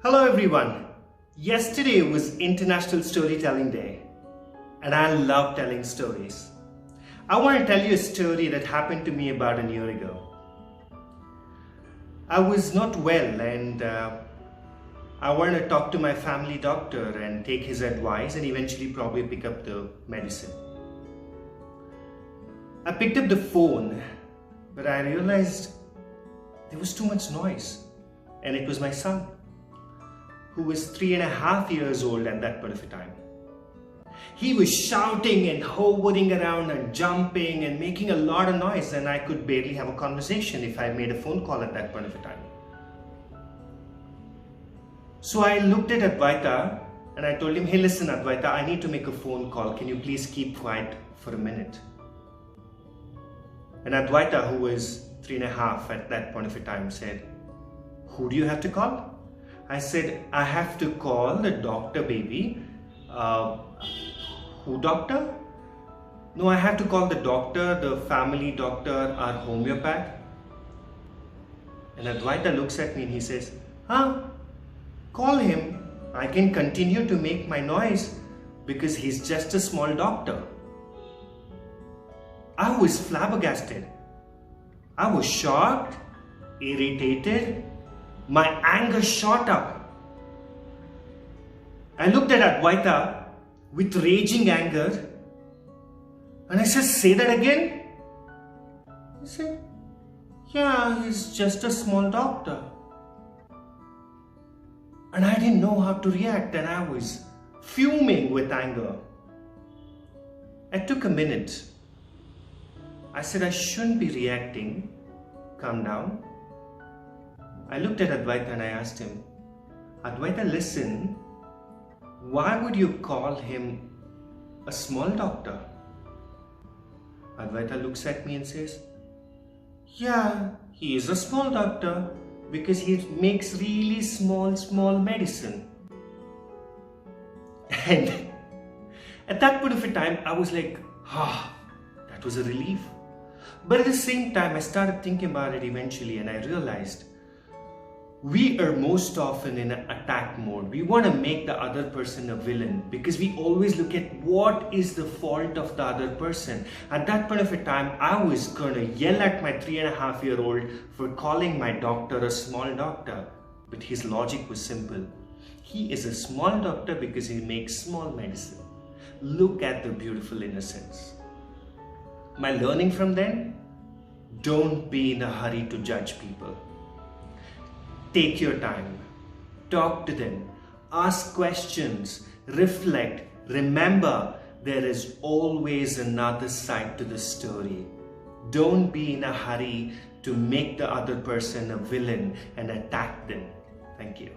Hello everyone. Yesterday was International Storytelling Day and I love telling stories. I want to tell you a story that happened to me about a year ago. I was not well and I wanted to talk to my family doctor and take his advice and eventually probably pick up the medicine. I picked up the phone, but I realized there was too much noise, and it was my son, who was 3.5 years old at that point of time. He was shouting and hovering around and jumping and making a lot of noise, and I could barely have a conversation if I made a phone call at that point of time. So I looked at Advaita and I told him, hey listen Advaita, I need to make a phone call. Can you please keep quiet for a minute? And Advaita, who was 3.5 at that point of time, said, who do you have to call? I said, I have to call the doctor, baby. Who doctor? No, I have to call the doctor, the family doctor, our homeopath. And Advaita looks at me and he says, call him. I can continue to make my noise because he's just a small doctor. I was flabbergasted. I was shocked, irritated. My anger shot up. I looked at Advaita with raging anger and I said, say that again? He said, yeah, he's just a small doctor. And I didn't know how to react and I was fuming with anger. I took a minute. I said, I shouldn't be reacting. Calm down. I looked at Advaita and I asked him, Advaita, listen, why would you call him a small doctor? Advaita looks at me and says, yeah, he is a small doctor because he makes really small medicine. And at that point of time, I was like, that was a relief. But at the same time, I started thinking about it eventually and I realized we are most often in an attack mode. We want to make the other person a villain because we always look at what is the fault of the other person. At that point of time, I was going to yell at my 3.5-year-old for calling my doctor a small doctor. But his logic was simple. He is a small doctor because he makes small medicine. Look at the beautiful innocence. My learning from them, don't be in a hurry to judge people. Take your time, talk to them, ask questions, reflect. Remember, there is always another side to the story. Don't be in a hurry to make the other person a villain and attack them. Thank you.